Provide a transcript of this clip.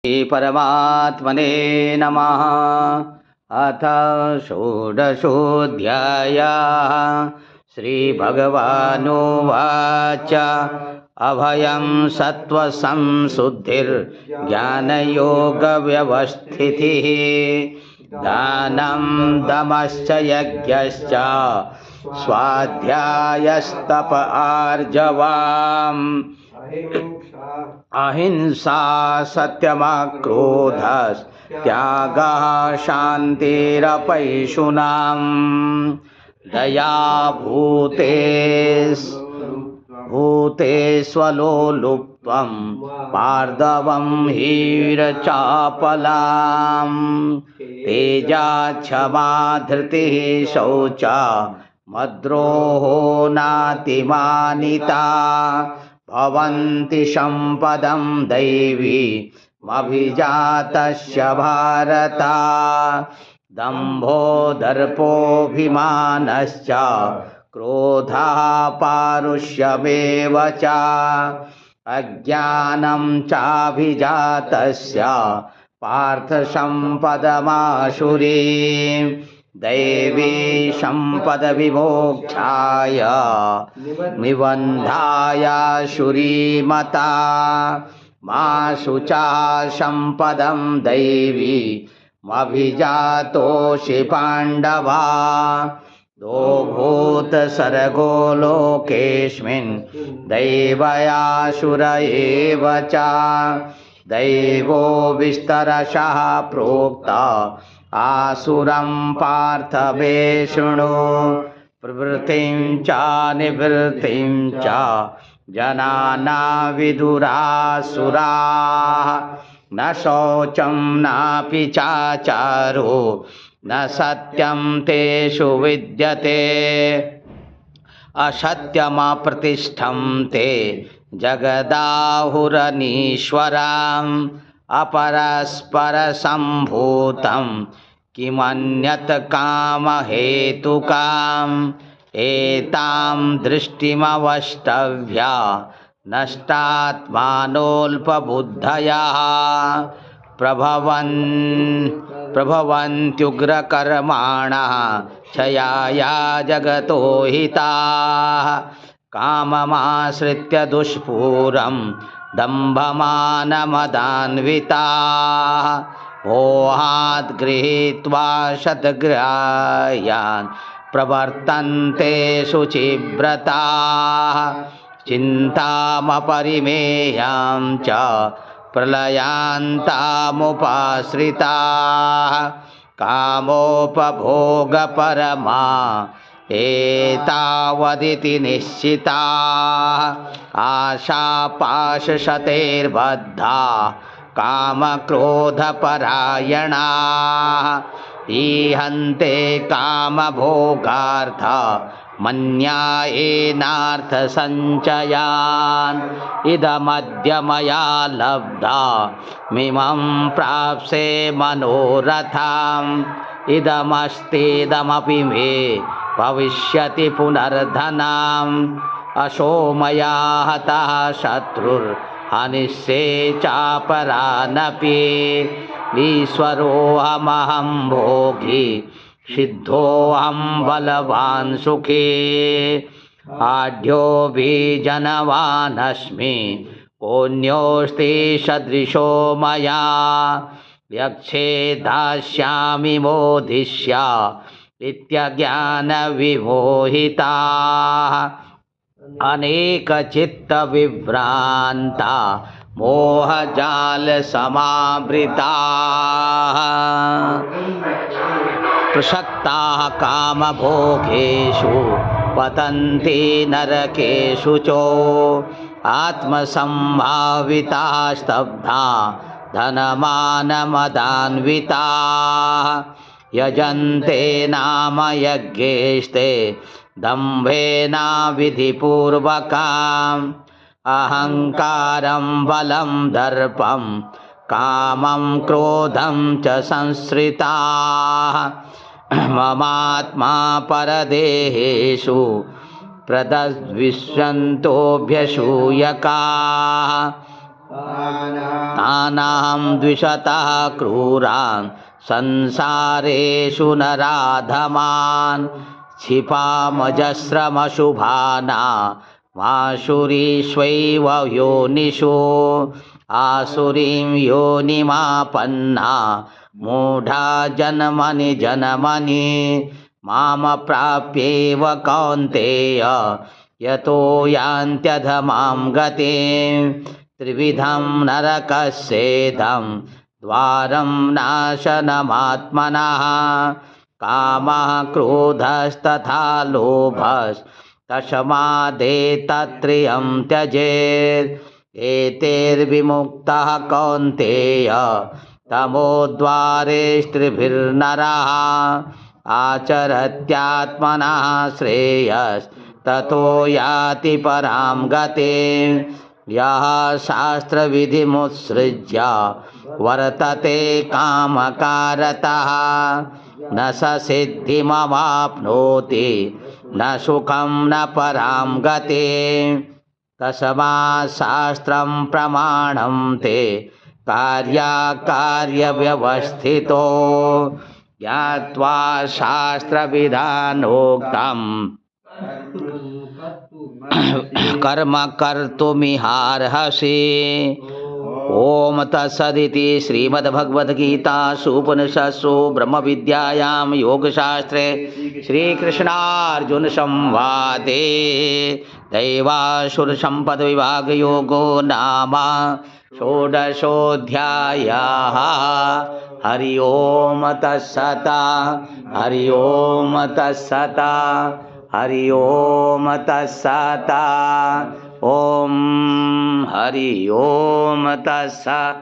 परमात्मने नमः। अथ षोडशोऽध्यायः। श्रीभगवानुवाच अभयं सत्त्वसंशुद्धिर्ज्ञानयोगव्यवस्थितिः दानं दमश्च यज्ञश्च स्वाध्यायस्तप आर्जवम् अहिंसा सत्यमक्रोधस्त्यागः शान्तिरपैशुनम् दया भूतेष्वलोलुप्त्वं पार्दवं हीरचापलाम् तेजा क्षमा धृतिः शौचा मद्रोहो नातिमानिता भवन्ति सम्पदं दैवीमभिजातस्य भारत दम्भो दर्पोऽभिमानश्च क्रोधः पारुष्यमेव च अज्ञानं चाभिजातस्य पार्थसम्पदमाशुरीं दैवी सम्पदविमोक्षाय निबन्धाय शुरीमता मा शुचा सम्पदं दैवीमभिजातोऽसि पाण्डवा दो भूतसर्गो लोकेऽस्मिन् दैवयासुर एव च दैवो विस्तरशः प्रोक्ता आसुरं पार्थ मे शृणु प्रवृत्तिं च निवृत्तिं च जनाना विदुरासुराः न शौचं नापि चाचारो न सत्यं तेषु विद्यते असत्यमप्रतिष्ठं ते जगदाहुरनीश्वरम् अपरस्परसम्भूतं किमन्यत् कामहेतुकाम् एतां दृष्टिमवष्टभ्य नष्टात्मानोऽल्पबुद्धयः प्रभवन्त्युग्रकर्माणः क्षयाय जगतो हिताः काममाश्रित्य दुष्पूरं दम्भमानमदान्विताः मोहात् गृहीत्वा शतग्राह्यान् प्रवर्तन्ते शुचिव्रताः चिन्तामपरिमेयां च प्रलयान्तामुपाश्रिताः कामोपभोगपरमा एतावदिति निश्चिताः आशापाशशतैर्बद्धा कामक्रोधपरायणाः ईहन्ते कामभोगार्थ मन्यायेनार्थसञ्चयान् इदमद्य मया लब्धा मिमं प्राप्स्ये मनोरथम् इदमस्तीदमपि मे भविष्यति पुनर्धनम् अशो मया हतः शत्रुर्हनिष्ये चापरानपि ईश्वरोऽहमहं भोगी सिद्धोऽहं बलवान् सुखी आढ्योऽभिजनवानस्मि कोऽन्योऽस्ति सदृशो मया यक्षे दास्यामि मोदिष्य इत्यज्ञानविमोहिताः अनेकचित्तविभ्रान्ता मोहजालसमावृताः प्रसक्ताः कामभोगेषु पतन्ति नरकेषु च आत्मसम्भाविताः स्तब्धा धनमानमदान्विताः यजन्ते नाम यज्ञेस्ते दम्भेना विधिपूर्वकम् अहङ्कारं बलं दर्पं कामं क्रोधं च संश्रिताः ममात्मा परदेहेषु प्रदद्विश्वन्तोऽभ्यसूयकाः तानाहं द्विषतः क्रूरान् संसारेषु नराधमान् क्षिपामजस्रमशुभाना माशुरीष्वैव योनिषु आसुरीं योनिमापन्ना मूढा जन्मनि जन्मनि मामप्राप्येव कौन्तेय यतो यान्त्यधमां गतिं त्रिविधं नरकस्येदं द्वारं नाशनमात्मनः कामः क्रोधस्तथा लोभस्तस्मादेतत्त्रयं त्यजेत् एतैर्विमुक्तः कौन्तेय तमोद्वारेस्त्रिभिर्नरः आचरत्यात्मनः श्रेयस्ततो याति परां गतिं यः शास्त्रविधिमुत्सृज्य वर्तते कामकारतः न स सिद्धिमवाप्नोति न सुखं न परां गतिं तस्मात् शास्त्रं प्रमाणं ते कार्याकार्यव्यवस्थितो ज्ञात्वा शास्त्रविधानोक्तं कर्म कर्तुमिहार्हसि। ओम तत्सदिति श्रीमद्भगवद्गीतासु उपनिषत्सु ब्रह्मविद्यायां योगशास्त्रे श्रीकृष्णार्जुनसंवादे दैवासुरसम्पदविभागयोगो नाम षोडशोऽध्यायः। हरि ओम तत्सत् हरि ओम तत्सत् हरि ओम तत्सत् ओम हरि ओम तत्सत्।